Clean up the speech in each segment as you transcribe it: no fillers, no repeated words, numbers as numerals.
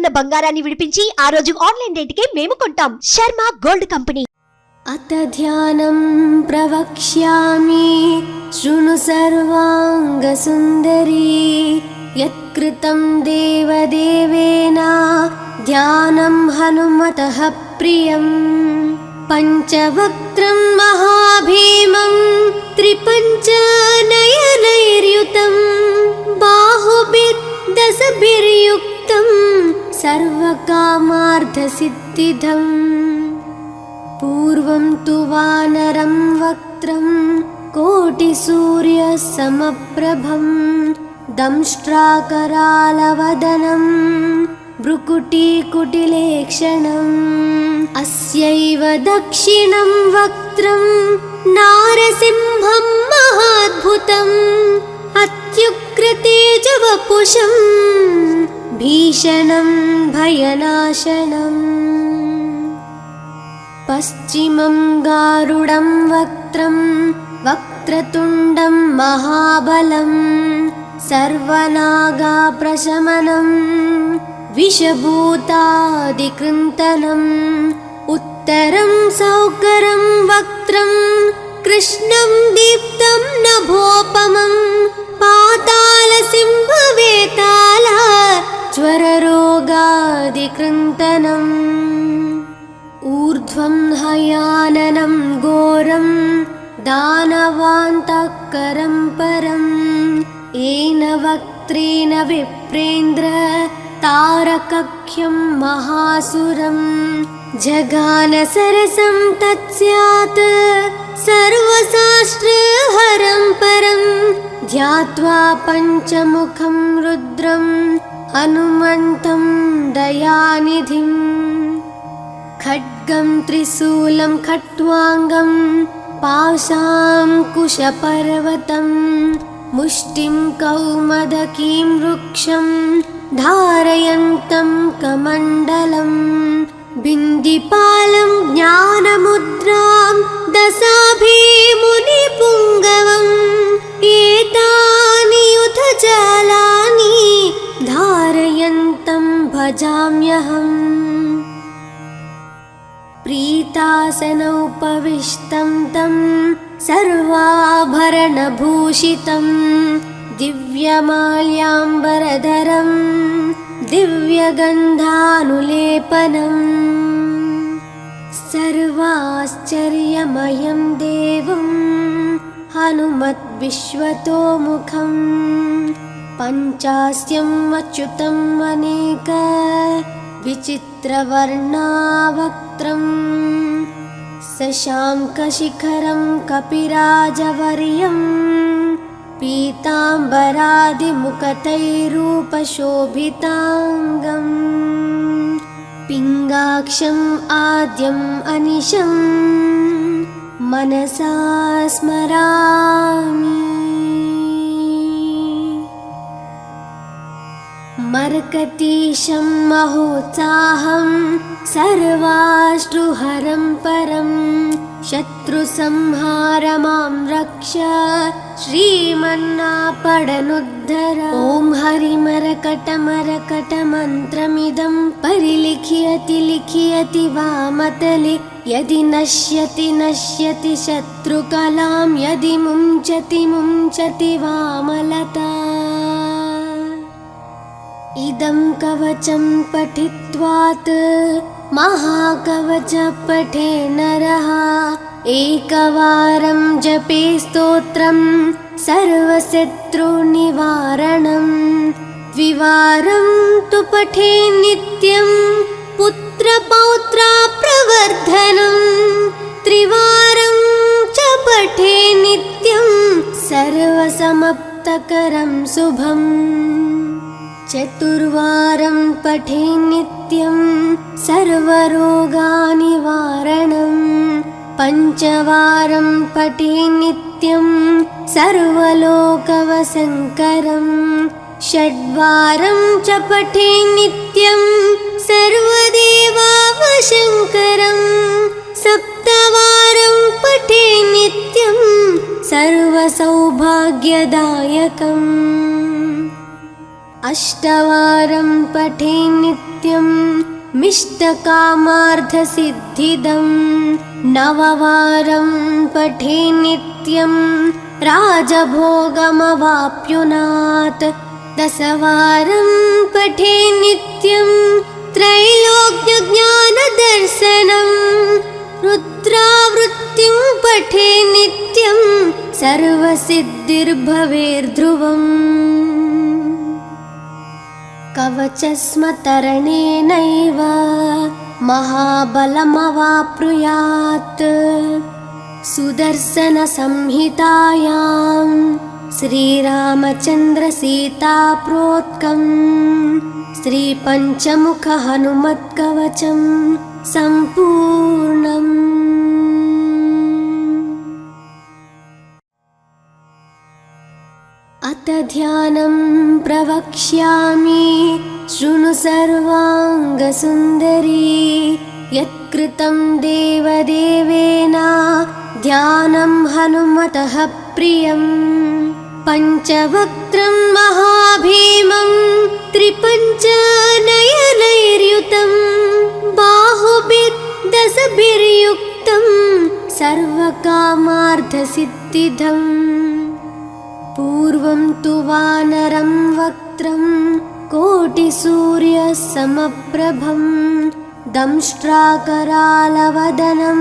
ఉన్న బంగారాన్ని విడిపించి ఆ రోజు ఆన్లైన్ రేటుకే మేము కొంటాం. Sharma gold company. అత ధ్యానం ప్రవక్ష్యామి శృణు సర్వాంగ సుందరీ యత్కృతం దేవదేవేన ధ్యానం హనుమతః ప్రియం పంచవక్త్రం మహాభీమం త్రిపంచనయనైర్యుతం బాహుభిర్దశభిర్యుక్తం సర్వకామార్థసిద్ధిదం పూర్వం తు వానరం వక్త్రం కోటిసూర్యసమప్రభం దంష్ట్రాకరాళవదనం భ్రుకుటీకుటిలేక్షణం అస్యైవ దక్షిణం వక్త్రం నారసింహం మహాద్భుతం అత్యుగ్రతేజవపుషం భీషణం భయనాశనం పశ్చిమం గారుడం వక్త్రం వక్త్రతుండం మహాబలం సర్వనాగాప్రశమనం విషభూతాదికృంతనం ఉత్తరం సౌకరం వక్త్రం కృష్ణం దీప్తం నభోపమం పాతాళసింహవేతాళ జ్వరరోగాదికృంతనం ఊర్ధ్వం హయాననం ఘోరం దానవాంతఃకరం పరం ఏన వక్త్రేణ విప్రేంద్ర తారకఖ్యం మహాసురం జగాన సరసం తత్స్యాత్ సర్వశాస్త్రహరం పరం ధ్యాత్వా పంచముఖం రుద్రం హనుమంతం దయానిధిం ఖడ్గం త్రిశూలం ఖట్వాంగం పాశాంకుశపర్వతం ముష్టిం కౌమదకీం వృక్షం ధారయంతం కమండలం బిందిపాలం జ్ఞానముద్రాం దశాభిమునిపుంగవం ఏతాని యుధజాలాని ధారయంతం భజామ్యహం ప్రీతాసనోపవిష్టం తం సర్వాభరణభూషితం దివ్యమాల్యాంబరధరం దివ్యగంధానులేపనం సర్వాశ్చర్యమయం దేవం హనుమద్విశ్వతోముఖం పంచాస్యం అచ్యుతం అనేక విచిత్రవర్ణావక్త్రం శశాంకశిఖరం కపిరాజవర్యం పీతాంబరాదిముఖతైరూపశోభితాంగం పింగాక్షం ఆద్యం అనిశం మనసా స్మరామి మర్కటీశం మహోత్సాహం సర్వాశ్రుహరం పరం శత్రుసంహారమాం రక్ష శ్రీమన్నాపడనుద్ధర ఓం హరిమరకటమరకటమంత్రమిదం పరిలిఖ్యతి లిఖ్యతి వామతలి యది నశ్యతి నశ్యతి శత్రుకలాం యది ముంచతి ముంచతి వామలతా ఇదం కవచం పఠిత్వాత్ మహాకవచ పఠే నరః ఏకవారం జపే స్తోత్రం సర్వశత్రునివారణం ద్వివారం తు పఠే నిత్యం పుత్రపౌత్రప్రవర్ధనం త్రివారం చ పఠే నిత్యం సర్వసమప్తకరం శుభం చతుర్వారం పఠే నిత్యం సర్వరోగనివారణం పంచవారం పఠే నిత్యం సర్వలోకవశంకరం షడ్వారం చ పఠే నిత్యం సర్వదేవావశంకరం సప్తవారం పఠే నిత్యం సర్వసౌభాగ్యదాయకం अष्टवारं पठे नित्यं मिष्टकामार्थसिद्धिदं नववारं पठे नित्यं राजभोगमवाप्नुयात् दशवारं पठे नित्यं त्रैलोक्यज्ञानदर्शनं रुद्रावृत्तिं पठे नित्यं सर्वसिद्धिर्भवेर्ध्रुवम् कवचस्मतरणेनैव महाबलमवाप्नुयात् सुदर्शनसंहितायां श्रीरामचन्द्रसीताप्रोक्तं श्रीपञ्चमुखहनुमत्कवचं सम्पूर्णम्। अथ ध्यानं प्रवक्ष्यामि शृणु सर्वाङ्गसुन्दरी यत्कृतं देवदेवेन ध्यानं हनुमतः प्रियं पञ्चवक्त्रं महाभीमं त्रिपञ्चनयनैर्युतं बाहुभिर्दशभिर्युक्तं सर्वकामार्थसिद्धिदम् पूर्वं तु वानरं वक्त्रं कोटिसूर्यसमप्रभं दंष्ट्राकरालवदनं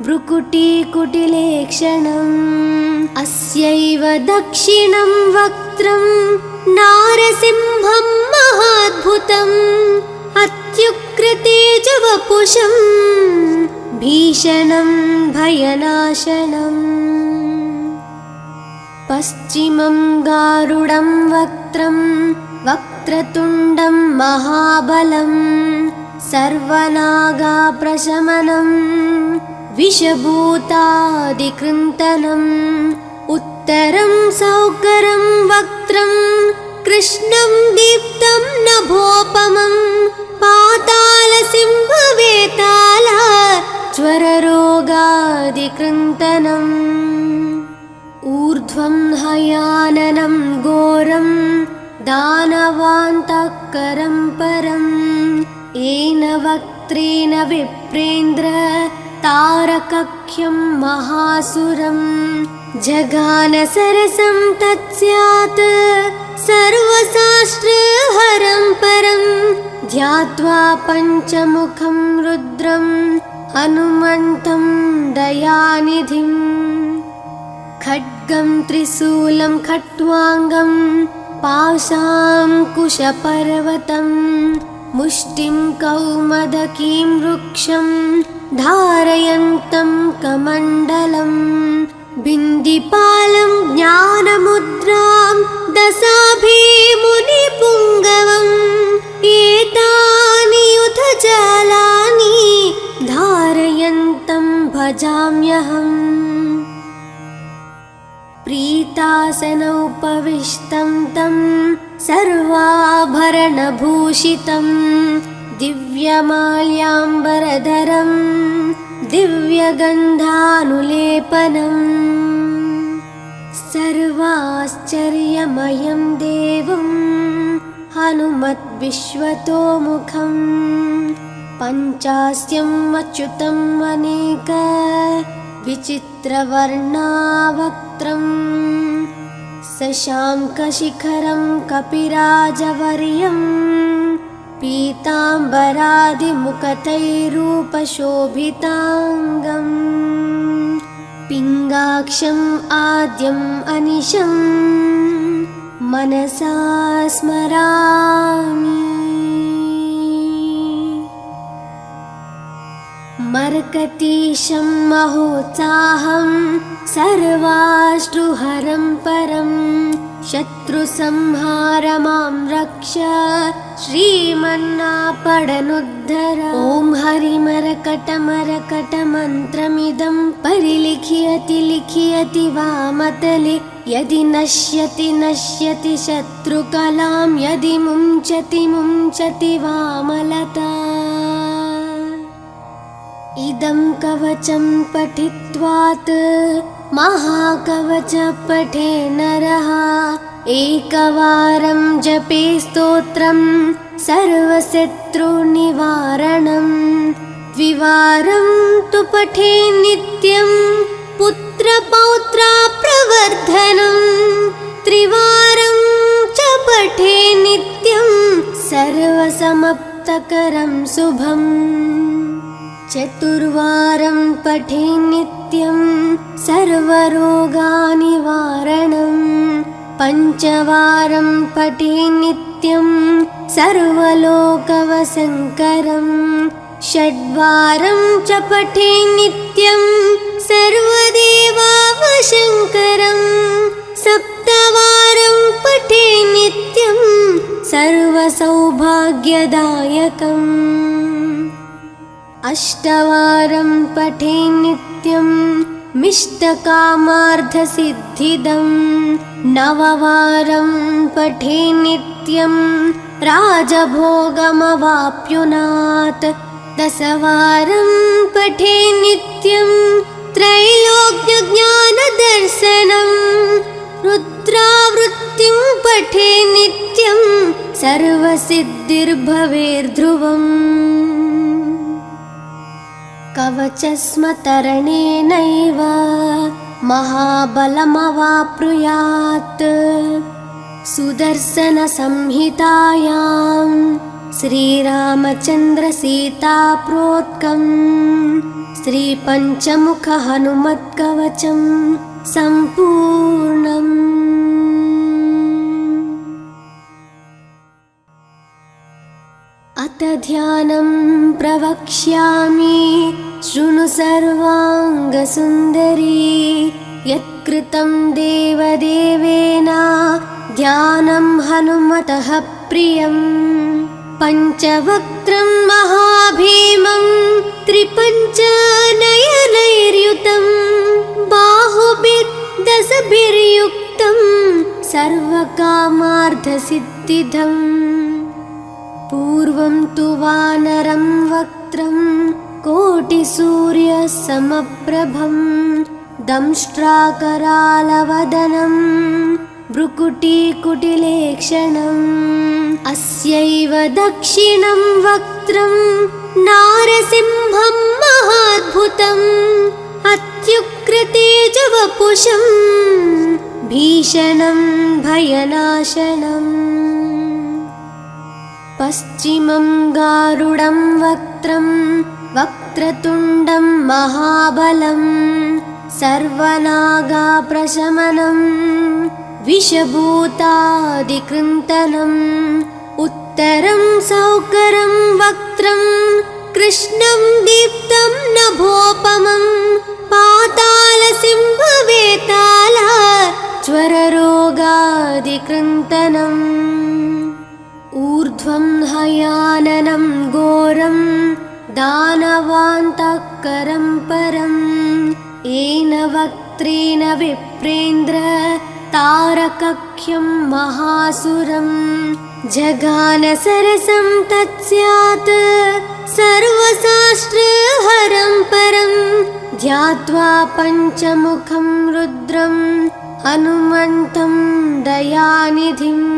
भ्रुकुटीकुटिलेक्षणम् अस्यैव दक्षिणं वक्त्रं नारसिंहं महाद्भुतम् अत्युग्रतेजवपुषं भीषणं भयनाशनम् पश्चिमं गारुडं वक्त्रं वक्रतुण्डं महाबलं सर्वनागाप्रशमनं विषभूतादिकृन्तनम् उत्तरं सौकरं वक्त्रं कृष्णं दीप्तं नभोपमं पातालसिंहवेताल ज्वररोगादिकृन्तनम् ऊर्ध्वं हयाननं घोरं दानवान्तकरं परं येन वक्त्रेण विप्रेन्द्र तारकख्यं महासुरं जगानसरसं तत्स्यात् सर्वशास्त्रहरं परं ध्यात्वा पञ्चमुखं रुद्रं हनुमन्तं दयानिधिम् खड्गं त्रिशूलं खट्वाङ्गं पाशाङ्कुशपर्वतं मुष्टिं कौमदकीं वृक्षं धारयन्तं कमण्डलं बिन्दिपालं ज्ञानमुद्रां दशाभिमुनिपुङ्गवम् एतानि युधजालानि धारयन्तं भजाम्यहम् प्रीतासनोपविष्टं तं सर्वाभरणभूषितं दिव्यमाल्याम्बरधरं दिव्यगन्धानुलेपनं सर्वाश्चर्यमयं देवं हनुमद्विश्वतोमुखं पञ्चास्यम् अच्युतम् अनेक विचित्रवर्णावक्त्रं शशाङ्कशिखरं कपिराजवर्यं पीताम्बरादिमुखतैरूपशोभिताङ्गं पिङ्गाक्षम् आद्यम् अनिशं मनसा स्मरामि। मर्कतीशं महोत्साहं सर्वाश्रुहरं परं शत्रुसंहार मां रक्ष श्रीमन्नापडनुद्धर। ॐ हरिमरकटमरकटमन्त्रमिदं परिलिख्यति लिख्यति वामतले यदि नश्यति नश्यति शत्रुकलां यदि मुञ्चति मुञ्चति वामलता। इदं कवचं पठित्वात् महाकवच पठे नरः एकवारं जपे स्तोत्रं सर्वशत्रुनिवारणं द्विवारं तु पठे नित्यं पुत्रपौत्रप्रवर्धनं त्रिवारं च पठे नित्यं सर्वसमाप्तकरं शुभम् चतुर्वारं पठे नित्यं सर्वरोगनिवारणं पञ्चवारं पठे नित्यं सर्वलोकवशङ्करं षड्वारं च पठे नित्यं सर्वदेवावशङ्करं सप्तवारं पठे नित्यं सर्वसौभाग्यदायकम् अष्टवारं पठे नित्यं मिष्टकामार्थसिद्धिदं नववारं पठे नित्यं राजभोगमवाप्नुयात् दशवारं पठे नित्यं त्रैलोक्यज्ञानदर्शनं रुद्रावृत्तिं पठे नित्यं सर्वसिद्धिर्भवेर्ध्रुवम् कवचस्मतरणेनैव महाबलमवाप्नुयात् सुदर्शनसंहितायां श्रीरामचन्द्रसीताप्रोक्तं श्रीपञ्चमुखहनुमत्कवचं सम्पूर्णम्। अथ ध्यानं प्रवक्ष्यामि शृणु सर्वाङ्गसुन्दरी यत्कृतं देवदेवेन ध्यानं हनुमतः प्रियं पञ्चवक्त्रं महाभीमं त्रिपञ्चनयनैर्युतं बाहुभिर्दशभिर्युक्तं सर्वकामार्थसिद्धिदम् पूर्वं तु वानरं वक्त्रं कोटिसूर्यसमप्रभं दंष्ट्राकरालवदनं भ्रुकुटीकुटिलेक्षणम् अस्यैव दक्षिणं वक्त्रं नारसिंहं महाद्भुतम् अत्युग्रतेजवपुषं भीषणं भयनाशनम् पश्चिमं गारुडं वक्त्रं वक्रतुण्डं महाबलं सर्वनागाप्रशमनं विषभूतादिकृन्तनम् उत्तरं सौकरं वक्त्रं कृष्णं दीप्तं नभोपमं पातालसिंहवेताल ज्वररोगादिकृन्तनम् ऊर्ध्वं हयाननं घोरं दानवान्तकरं परं येन वक्त्रेण विप्रेन्द्र तारकख्यं महासुरं जगानसरसं तत्स्यात् सर्वशास्त्रहरं परं ध्यात्वा पञ्चमुखं रुद्रं हनुमन्तं दयानिधिम्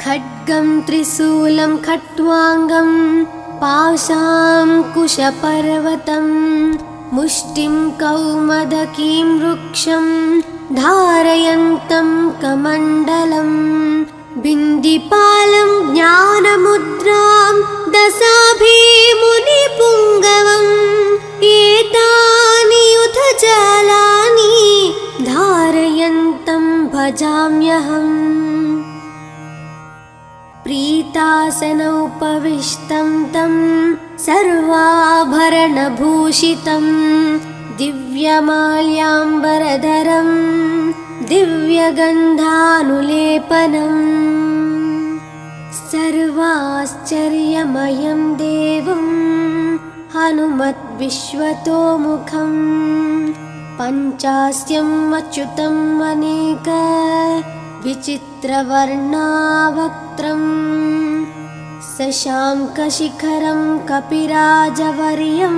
खड्गं त्रिशूलं खट्वाङ्गं पाशाङ्कुशपर्वतं मुष्टिं कौमदकीं वृक्षं धारयन्तं कमण्डलं बिन्दिपालं ज्ञानमुद्रां दशाभिमुनिपुङ्गवम् एतानि युधजालानि धारयन्तं भजाम्यहम् प्रीतासनोपविष्टं तं सर्वाभरणभूषितं दिव्यमाल्याम्बरधरं दिव्यगन्धानुलेपनम् सर्वाश्चर्यमयं देवं हनुमद्विश्वतोमुखं पञ्चास्यम् अच्युतम् अनेक विचित्रवर्णावक्त्रं शशाङ्कशिखरं कपिराजवर्यं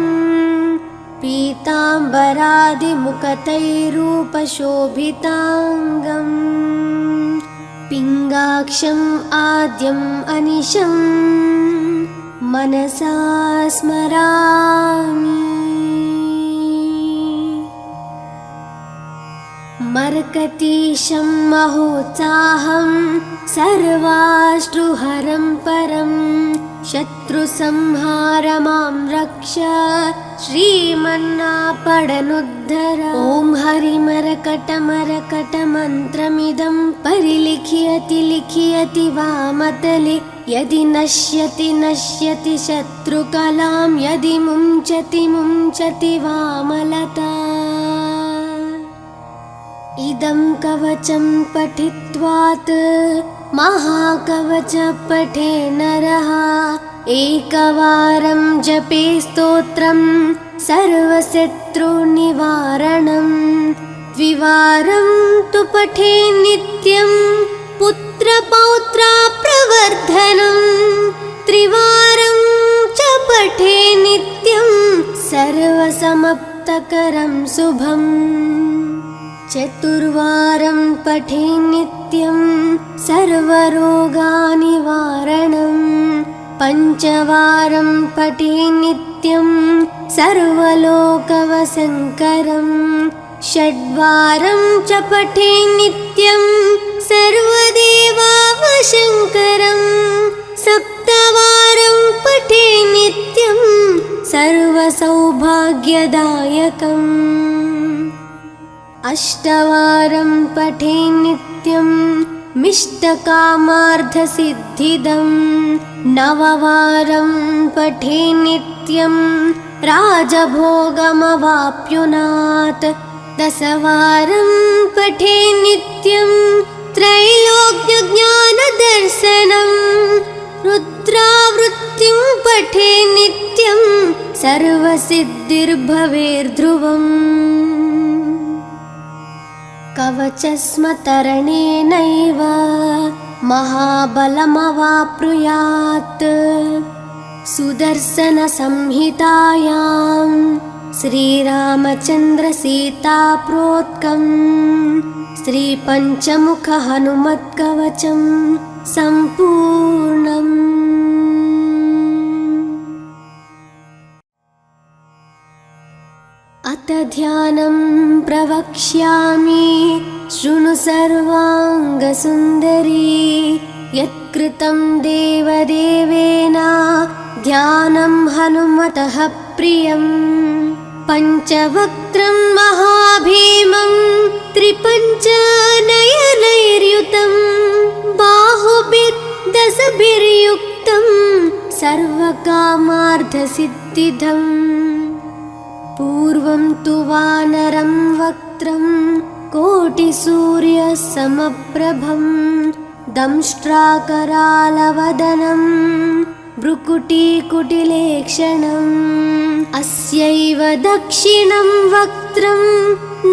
पीताम्बरादिमुखतैरूपशोभिताङ्गम् पिङ्गाक्षम् आद्यम् अनिशम् मनसा स्मरामि। मर्कतीशं महोत्साहं सर्वाश्रुहरं परं शत्रुसंहार मां रक्ष श्रीमन्नापडनुद्धर। ॐ हरिमरकटमरकटमन्त्रमिदं परिलिख्यति लिख्यति वामतले यदि नश्यति नश्यति शत्रुकलां यदि मुञ्चति मुञ्चति वामलता। इदं कवचं पठित्वात् महाकवच पठे नरः एकवारं जपे स्तोत्रं सर्वशत्रुनिवारणं द्विवारं तु पठे नित्यं पुत्रपौत्रप्रवर्धनं त्रिवारं च पठे नित्यं सर्वसमाप्तकरं शुभम् चतुर्वारं पठे नित्यं सर्वरोगनिवारणं पञ्चवारं पठे नित्यं सर्वलोकवशङ्करं षड्वारं च पठे नित्यं सर्वदेवावशङ्करं सप्तवारं पठे नित्यं सर्वसौभाग्यदायकम् अष्टवारं पठे नित्यं मिष्टकामार्थसिद्धिदं नववारं पठे नित्यं राजभोगमवाप्नुयात् दशवारं पठे नित्यं त्रैलोक्यज्ञानदर्शनं रुद्रावृत्तिं पठे नित्यं सर्वसिद्धिर्भवेर्ध्रुवम् कवचस्मतरणेनैव महाबलमवाप्नुयात् सुदर्शनसंहितायां श्रीरामचन्द्रसीताप्रोक्तं श्रीपञ्चमुखहनुमत्कवचं सम्पूर्णम्। अथ ध्यानं प्रवक्ष्यामि शृणु सर्वाङ्गसुन्दरी यत्कृतं देवदेवेन ध्यानं हनुमतः प्रियं पञ्चवक्त्रं महाभीमं त्रिपञ्चनयनैर्युतं बाहुभिर्दशभिर्युक्तं सर्वकामार्थसिद्धिदम् पूर्वं तु वानरं वक्त्रं कोटिसूर्यसमप्रभं दंष्ट्राकरालवदनं भ्रुकुटीकुटिलेक्षणम् अस्यैव दक्षिणं वक्त्रं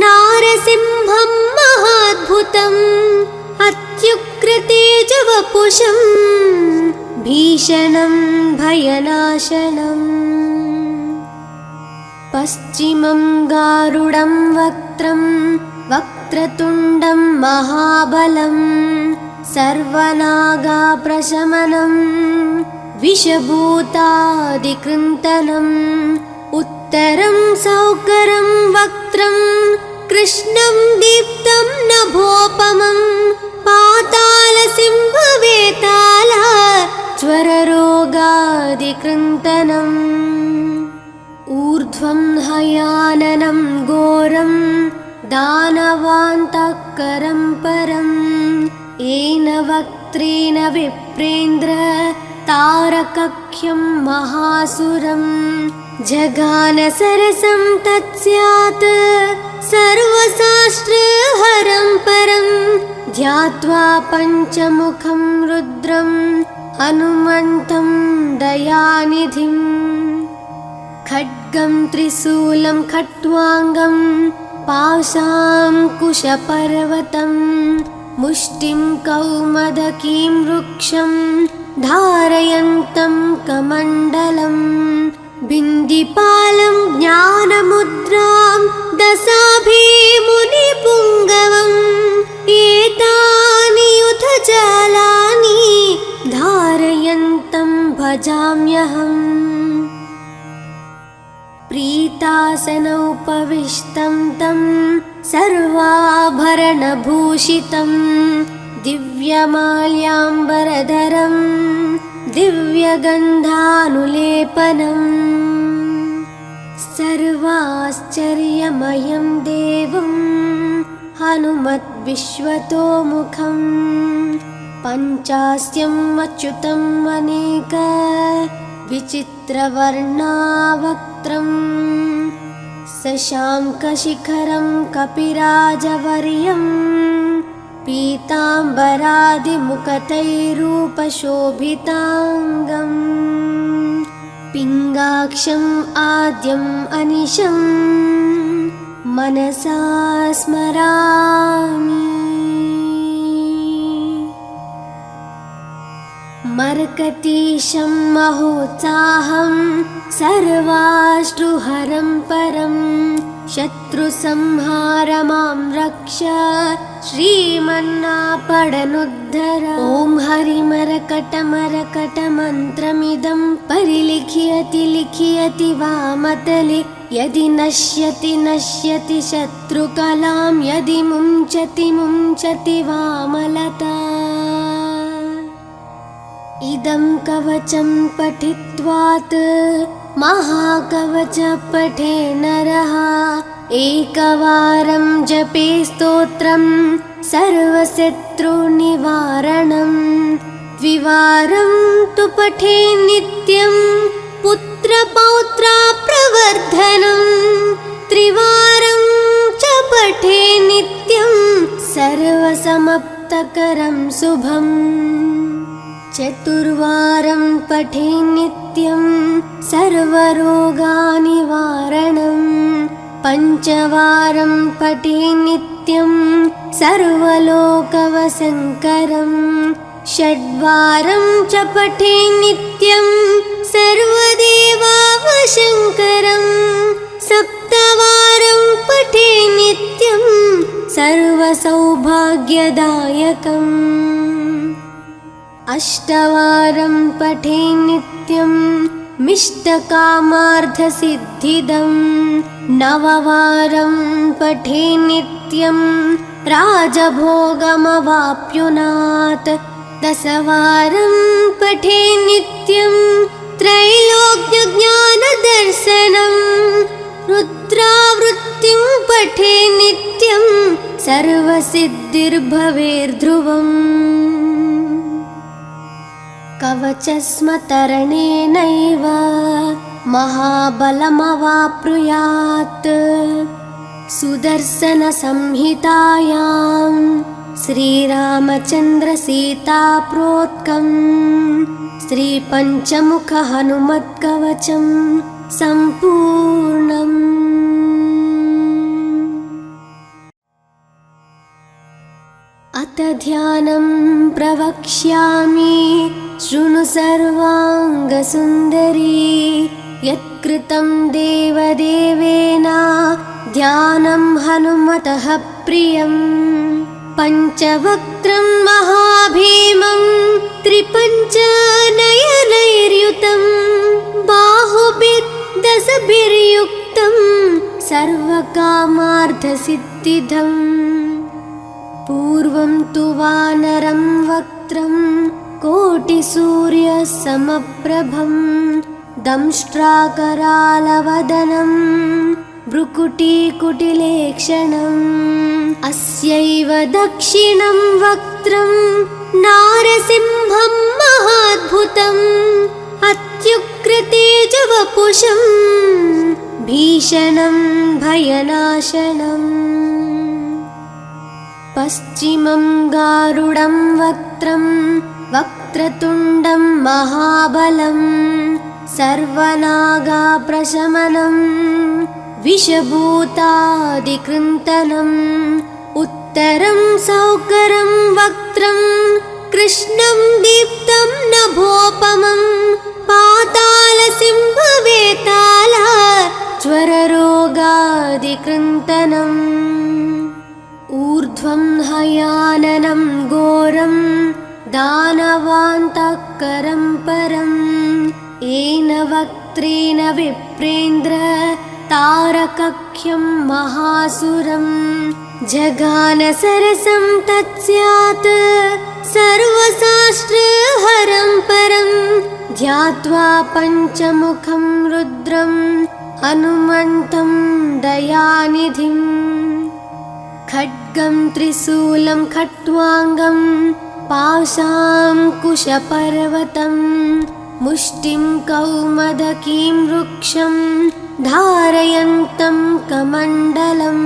नारसिंहं महाद्भुतम् अत्युग्रतेजवपुषं भीषणं भयनाशनम् पश्चिमं गारुडं वक्त्रं वक्रतुण्डं महाबलं सर्वनागाप्रशमनं विषभूतादिकृन्तनम् उत्तरं सौकरं वक्त्रं कृष्णं दीप्तं नभोपमं पातालसिंहवेताल ज्वररोगादिकृन्तनम् ऊर्ध्वं हयाननं घोरं दानवान्तकरं परं येन वक्त्रेण विप्रेन्द्र तारकख्यं महासुरं जगानसरसं तत्स्यात् सर्वशास्त्रहरं परं ध्यात्वा पञ्चमुखं रुद्रं हनुमन्तं दयानिधिम् खड्गं त्रिशूलं खट्वाङ्गं पाशाङ्कुशपर्वतं मुष्टिं कौमदकीं वृक्षं धारयन्तं कमण्डलं बिन्दिपालं ज्ञानमुद्रां दशाभिमुनिपुङ्गवम् एतानि युधज भजाम्यहम्। प्रीतासनोपविष्टं तं सर्वाभरणभूषितं दिव्यमाल्याम्बरधरं दिव्यगन्धानुलेपनम् सर्वाश्चर्यमयं देवं हनुमद्विश्वतोमुखं पञ्चास्यम् अच्युतम् अनेक विचित्रवर्णावक्त्रं शशाङ्कशिखरं कपिराजवर्यं पीताम्बरादिमुखतैरूपशोभिताङ्गम् पिङ्गाक्षम् आद्यम् अनिशं मनसा स्मरामि। मर्कटीशं महोत्साहं सर्वाश्रुहरं परं शत्रुसंहारमां रक्ष श्रीमन्नापडनुद्धर। ॐ हरिमरकटमरकटमन्त्रमिदं परिलिख्यति लिख्यति वामतले यदि नश्यति नश्यति शत्रुकलां यदि मुञ्चति मुञ्चति वामलता। इदं कवचं पठित्वात् महाकवच पठे नरः एकवारं जपे स्तोत्रं सर्वशत्रुनिवारणम् द्विवारं तु पठे नित्यं पुत्रपौत्रप्रवर्धनम् त्रिवारं च पठे नित्यं सर्वसमाप्तकरं शुभम् चतुर्वारं पठे नित्यं सर्वरोगनिवारणम् पञ्चवारं पठे नित्यं सर्वलोकवशङ्करम् षड्वारं च पठे नित्यं सर्वदेवावशङ्करम् सप्तवारं पठे नित्यं सर्वसौभाग्यदायकम् अष्टवारं पठे नित्यं मिष्टकामार्थसिद्धिदम् नववारं पठे नित्यं राजभोगमवाप्नुयात् दशवारं पठे नित्यं त्रैलोक्यज्ञानदर्शनम् रुद्रावृत्तिं पठे नित्यं सर्वसिद्धिर्भवेर्ध्रुवम् कवचस्मतरणेनैव महाबलमवाप्नुयात् सुदर्शनसंहितायां श्रीरामचन्द्रसीताप्रोक्तं श्रीपञ्चमुखहनुमत्कवचं सम्पूर्णम्। अथ ध्यानं प्रवक्ष्यामि शृणु सर्वाङ्गसुन्दरी यत्कृतं देवदेवेन ध्यानं हनुमतः प्रियम् पञ्चवक्त्रं महाभीमं त्रिपञ्चनयनैर्युतं बाहुभिर्दशभिर्युक्तं सर्वकामार्थसिद्धिदम् पूर्वं तु वानरं वक्त्रं कोटिसूर्यसमप्रभं दंष्ट्राकरालवदनं भ्रुकुटीकुटिलेक्षणम् अस्यैव दक्षिणं वक्त्रं नारसिंहं महाद्भुतम् अत्युग्रतेजवपुषं भीषणं भयनाशनम् पश्चिमं गारुडं वक्त्रं वक्रतुण्डं महाबलं सर्वनागाप्रशमनं विषभूतादिकृन्तनम् उत्तरं सौकरं वक्त्रं कृष्णं दीप्तं नभोपमं पातालसिंहवेताल ज्वररोगादिकृन्तनम् ऊर्ध्वं हयाननं घोरं दानवान्तःकरं परम् येन वक्त्रेण विप्रेन्द्र तारकख्यं महासुरम् जगान सरसं तत्स्यात् सर्वशास्त्रहरं परं ध्यात्वा पञ्चमुखं रुद्रं हनुमन्तं दयानिधिं खड्गं त्रिशूलं खट्वाङ्गं पाशाङ्कुशपर्वतं मुष्टिं कौमदकीं वृक्षं धारयन्तं कमण्डलं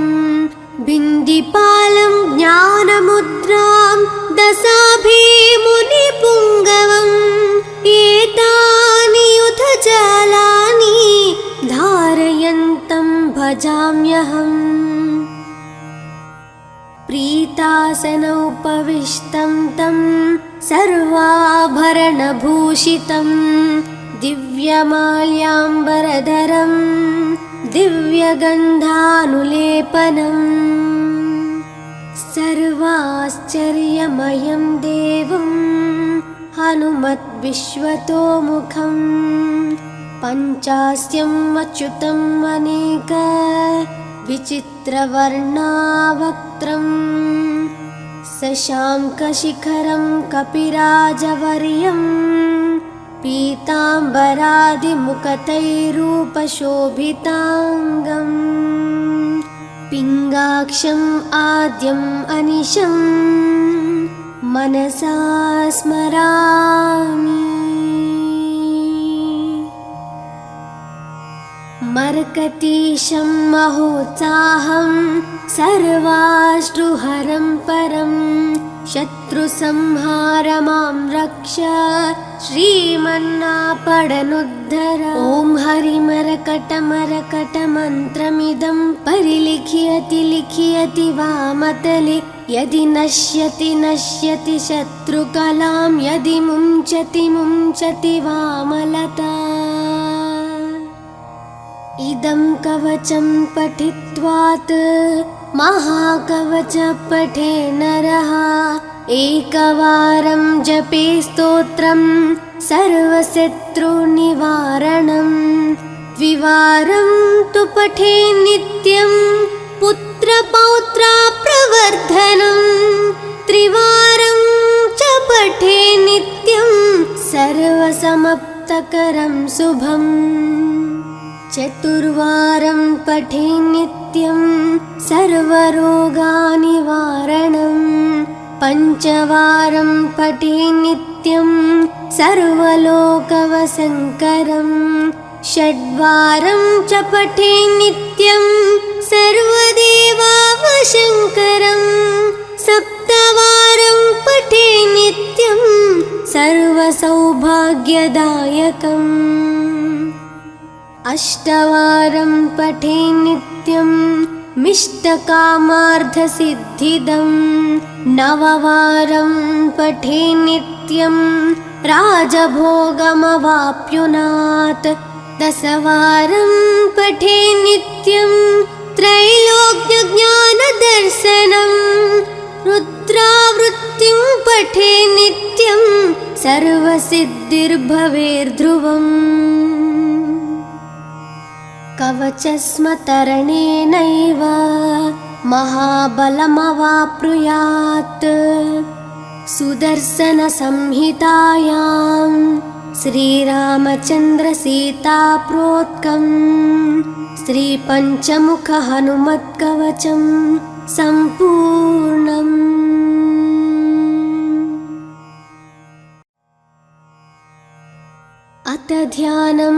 बिन्दिपालं ज्ञानमुद्रां दशाभिमुनिपुङ्गवम् एतानि युधजालानि धारयन्तं भजाम्यहम् प्रीतासनोपविष्टं तं सर्वाभरणभूषितं दिव्यमाल्याम्बरधरं दिव्यगन्धानुलेपनम् सर्वाश्चर्यमयं देवं हनुमद्विश्वतोमुखं पञ्चास्यम् अच्युतम् अनेक विचित्रवर्णावक्त्रम् शशाङ्कशिखरं कपिराजवर्यं पीताम्बरादिमुकुटैरूपशोभिताङ्गम् पिङ्गाक्षम् आद्यम् अनिशं मनसा स्मरामि मर्कटीशं महोत्साहं सर्वाश्रुहरं परं शत्रुसंहारमां रक्ष श्रीमन्नापडनुद्धर ॐ हरिमरकटमरकटमन्त्रमिदं परिलिख्यति लिख्यति वामतले यदि नश्यति नश्यति शत्रुकलां यदि मुञ्चति मुञ्चति वामलता इदं कवचं पठित्वात् महाकवच पठे नरः एकवारं जपे स्तोत्रं सर्वशत्रुनिवारणं द्विवारं तु पठे नित्यं पुत्रपौत्रप्रवर्धनं त्रिवारं च पठे नित्यं सर्वसमाप्तकरं शुभम् चतुर्वारं पठे नित्यं सर्वरोगनिवारणं पञ्चवारं पठे नित्यं सर्वलोकवशङ्करं षड्वारं च पठे नित्यं सर्वदेवावशङ्करं सप्तवारं पठे नित्यं सर्वसौभाग्यदायकम् अष्टवारं पठे नित्यं मिष्टकामार्थसिद्धिदं नववारं पठे नित्यं राजभोगमवाप्नुयात् दशवारं पठे नित्यं त्रैलोक्यज्ञानदर्शनं रुद्रावृत्तिं पठे नित्यं सर्वसिद्धिर्भवेर्ध्रुवम् कवचस्मतरणेनैव महाबलमवाप्नुयात् सुदर्शनसंहितायां श्रीरामचन्द्रसीताप्रोक्तं श्रीपञ्चमुखहनुमत्कवचं सम्पूर्णम्। अथ ध्यानं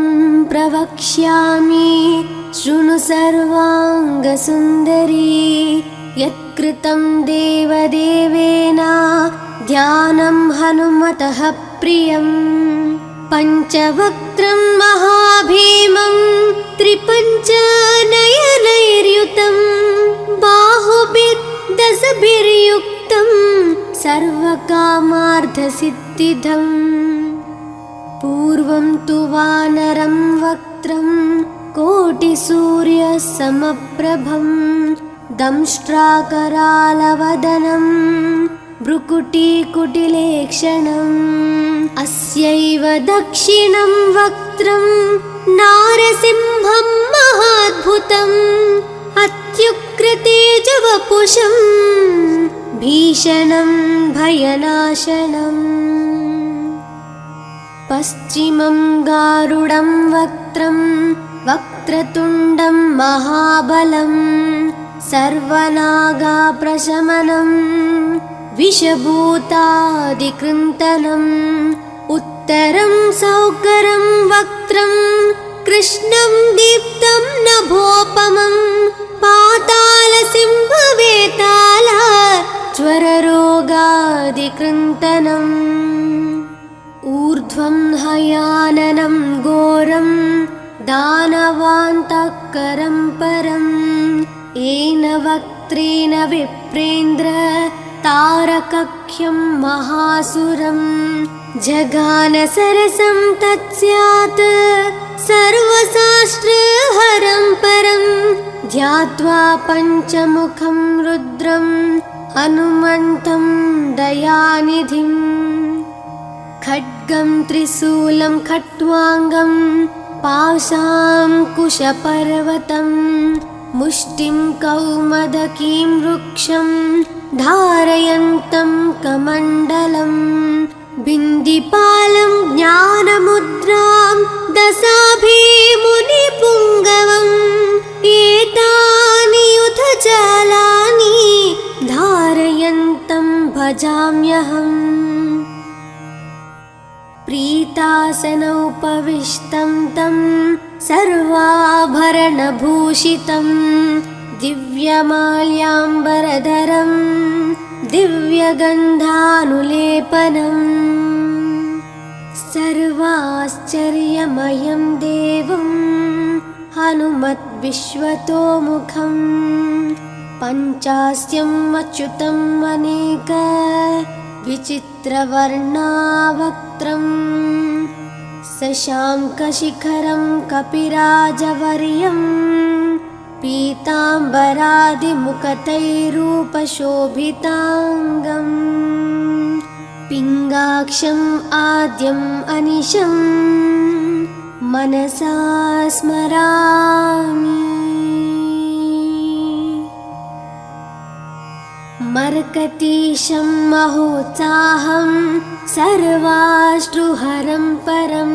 प्रवक्ष्यामि शृणु सर्वाङ्गसुन्दरी यत्कृतं देवदेवेन ध्यानं हनुमतः प्रियं पञ्चवक्त्रं महाभीमं त्रिपञ्चनयनैर्युतं बाहुभिर्दशभिर्युक्तं सर्वकामार्थसिद्धिदम् पूर्वं तु वानरं वक्त्रं कोटिसूर्यसमप्रभं दंष्ट्राकरालवदनं भ्रुकुटीकुटिलेक्षणम् अस्यैव दक्षिणं वक्त्रं नारसिंहं महाद्भुतम् अत्युग्रतेजवपुषं भीषणं भयनाशनम् पश्चिमं गारुडं वक्त्रं वक्रतुण्डं महाबलं सर्वनागाप्रशमनं विषभूतादिकृन्तनम् उत्तरं सौकरं वक्त्रं कृष्णं दीप्तं नभोपमं पातालसिंहवेताला ज्वररोगादिकृन्तनम् ऊर्ध्वं हयाननं घोरं दानवान्तःकरं परं येन वक्त्रेण विप्रेन्द्र तारकख्यं महासुरं जगानसरसं तत्स्यात् सर्वशास्त्रहरं परं ध्यात्वा पञ्चमुखं रुद्रं हनुमन्तं दयानिधिम् खड्गं त्रिशूलं खट्वाङ्गं पाशाङ्कुशपर्वतं मुष्टिं कौमदकीं वृक्षं धारयन्तं कमण्डलं बिन्दिपालं ज्ञानमुद्रां दशाभिमुनिपुङ्गवम् एतानि युधजालानि धारयन्तं भजाम्यहम् प्रीतासनोपविष्टं तं सर्वाभरणभूषितं दिव्यमाल्याम्बरधरं दिव्यगन्धानुलेपनम् सर्वाश्चर्यमयं देवं हनुमद्विश्वतोमुखं पञ्चास्यम् अच्युतम् अनेक विचित्रवर्णावक्त्रं शशाङ्कशिखरं कपिराजवर्यं पीताम्बरादिमुखतैरूपशोभिताङ्गम् पिङ्गाक्षम् आद्यम् अनिशं मनसा स्मरामि मर्कतीशं महोत्साहं सर्वाश्रुहरं परं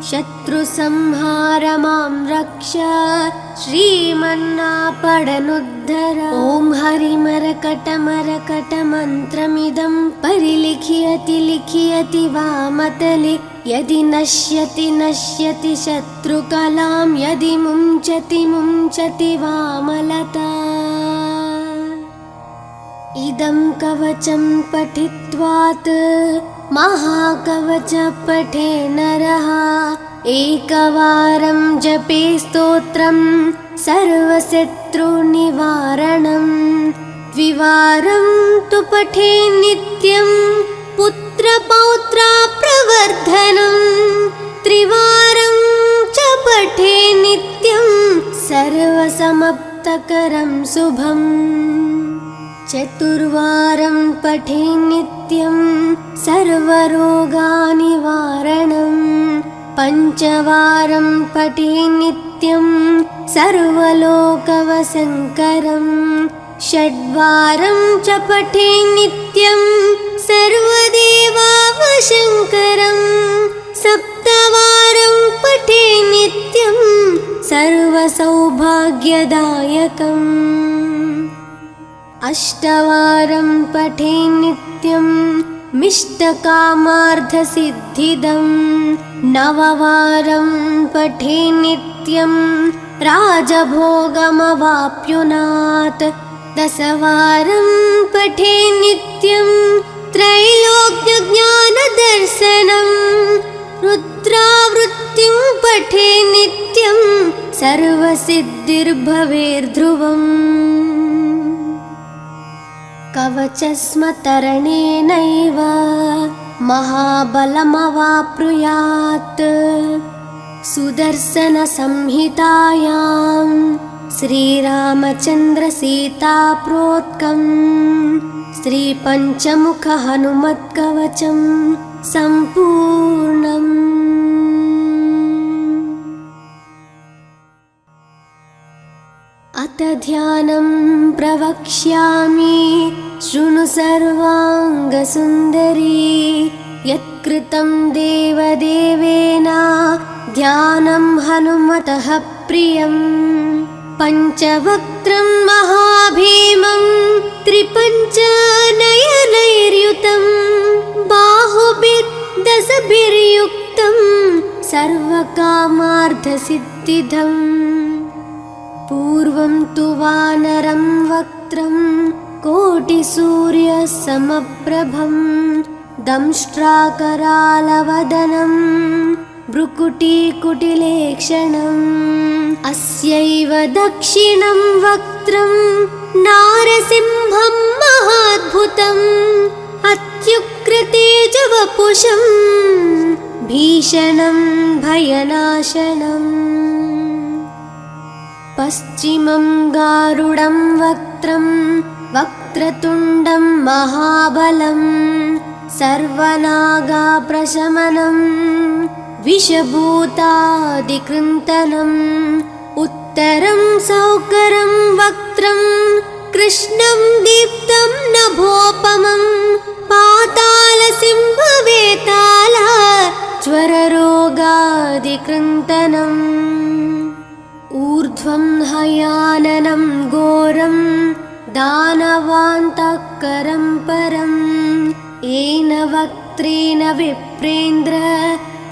शत्रुसंहार मां रक्ष श्रीमन्नापडनुद्धर ॐ हरिमरकटमरकटमन्त्रमिदं परिलिख्यति लिख्यति वामतले यदि नश्यति नश्यति शत्रुकलां यदि मुञ्चति मुञ्चति वामलता इदं कवचं पठित्वात् महाकवच पठे नरः एकवारं जपे स्तोत्रं सर्वशत्रुनिवारणं द्विवारं तु पठे नित्यं पुत्रपौत्राप्रवर्धनं त्रिवारं च पठे नित्यं सर्वसमाप्तकरं शुभम् चतुर्वारं पठे नित्यं सर्वरोगनिवारणं पञ्चवारं पठे नित्यं सर्वलोकवशङ्करं षड्वारं च पठे नित्यं सर्वदेवावशङ्करं सप्तवारं पठे नित्यं सर्वसौभाग्यदायकम् अष्टवारं पठे नित्यं मिष्टकामार्थसिद्धिदं नववारं पठे नित्यं राजभोगमवाप्नुयात् दशवारं पठे नित्यं त्रैलोक्यज्ञानदर्शनं रुद्रावृत्तिं पठे नित्यं सर्वसिद्धिर्भवेर्ध्रुवम् कवचस्मतरणेनैव महाबलमवाप्नुयात् सुदर्शनसंहितायां श्रीरामचन्द्रसीताप्रोक्तं श्रीपञ्चमुखहनुमत्कवचं सम्पूर्णम्। अथ ध्यानं प्रवक्ष्यामि शृणु सर्वाङ्गसुन्दरी। यत्कृतं देवदेवेन ध्यानं हनुमतः प्रियं। पञ्चवक्त्रं महाभीमं त्रिपञ्चनयनैर्युतं बाहुभिर्दशभिर्युक्तं सर्वकामार्थसिद्धिदम्। पूर्वं तु वानरं वक्त्रं कोटिसूर्यसमप्रभं दंष्ट्राकरालवदनं भ्रुकुटीकुटिलेक्षणम्। अस्यैव दक्षिणं वक्त्रं नारसिंहं महाद्भुतम् अत्युग्रतेजवपुषं भीषणं भयनाशनम्। पश्चिमं गारुडं वक्त्रं वक्रतुण्डं महाबलं सर्वनागाप्रशमनं विषभूतादिकृन्तनम्। उत्तरं सौकरं वक्त्रं कृष्णं दीप्तं नभोपमं पातालसिंहवेताल ज्वररोगादिकृन्तनम्। ऊर्ध्वं हयाननं घोरं दानवान्तकरं परं येन वक्त्रेण विप्रेन्द्र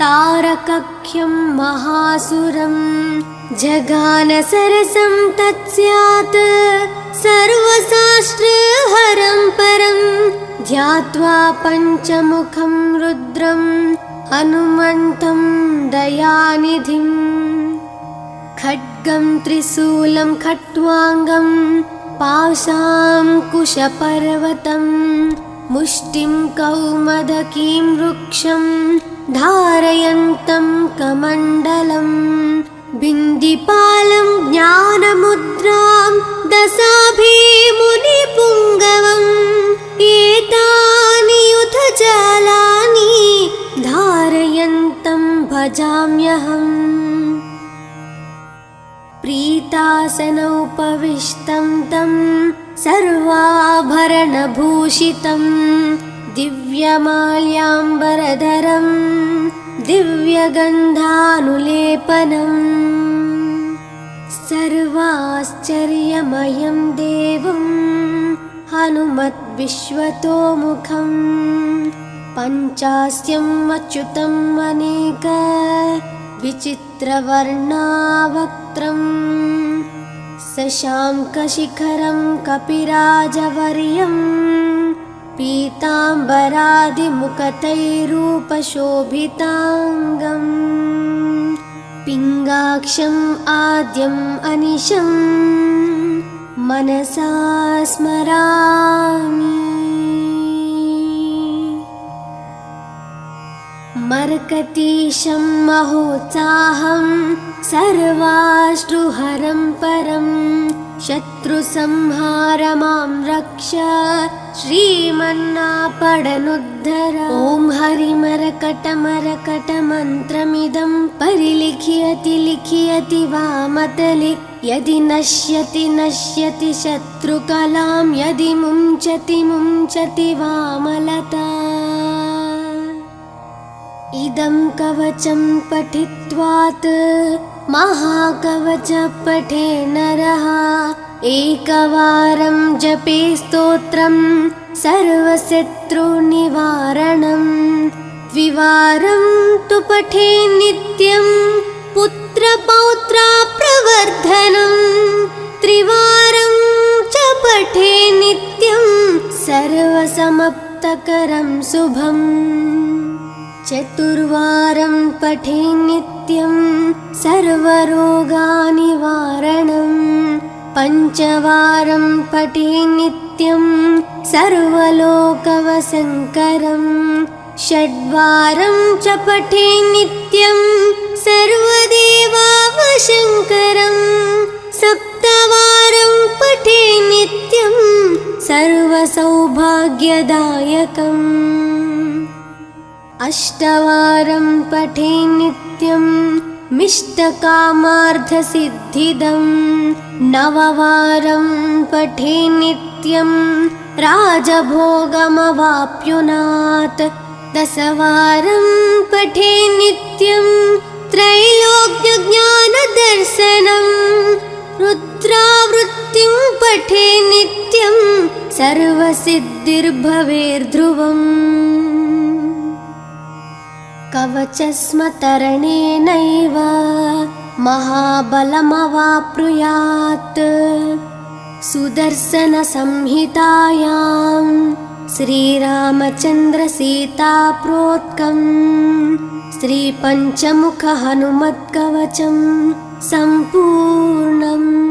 तारकख्यं महासुरं। जगानसरसं तत्स्यात् सर्वशास्त्रहरं परं ध्यात्वा पञ्चमुखं रुद्रं हनुमन्तं दयानिधिम्। खड्गं त्रिशूलं खट्वाङ्गं पाशाङ्कुशपर्वतं मुष्टिं कौमदकीं वृक्षं धारयन्तं कमण्डलं। बिन्दिपालं ज्ञानमुद्रां दशाभिमुनिपुङ्गवम् एतानि युधजालानि धारयन्तं भजाम्यहम्। प्रीतासनोपविष्टं तं सर्वाभरणभूषितं दिव्यमाल्याम्बरधरं दिव्यगन्धानुलेपनम्। सर्वाश्चर्यमयं देवं हनुमद्विश्वतोमुखं पञ्चास्यम् अच्युतम् अनेक विचित्रवर्णावक्त्रं शशाङ्कशिखरं कपिराजवर्यं पीताम्बरादिमुखतैरूपशोभिताङ्गम्। पिङ्गाक्षम् आद्यम् अनिशं मनसा स्मरामि। मर्कटीशं महोत्साहं सर्वाश्रुहरं परं शत्रुसंहार मां रक्ष श्रीमन्नापडनुद्धर। ॐ हरिमरकटमरकटमन्त्रमिदं परिलिख्यति वामतले यदि नश्यति शत्रुकलां यदि मुञ्चति वामलता। इदं कवचं पठित्वात् महाकवच पठे नरः एकवारं जपे स्तोत्रं सर्वशत्रुनिवारणं। द्विवारं तु पठे नित्यं पुत्रपौत्राप्रवर्धनं। त्रिवारं च पठे नित्यं सर्वसमाप्तकरं शुभम्। चतुर्वारं पठे नित्यं सर्वरोगनिवारणं। पञ्चवारं पठे नित्यं सर्वलोकवशङ्करं। षड्वारं च पठे नित्यं सर्वदेवावशङ्करं। सप्तवारं सर्वसौभाग्यदायकम् अष्टवारं पठे नित्यं मिष्टकामार्थसिद्धिदं नववारं पठे नित्यं राजभोगमवाप्नुयात् दशवारं पठे नित्यं त्रैलोक्यज्ञानदर्शनं रुद्रावृत्तिं पठे नित्यं सर्वसिद्धिर्भवेर्ध्रुवम् कवचस्मतरणेनैव महाबलमवाप्नुयात् सुदर्शनसंहितायां श्रीरामचन्द्रसीताप्रोक्तं श्रीपञ्चमुखहनुमत्कवचं सम्पूर्णम्।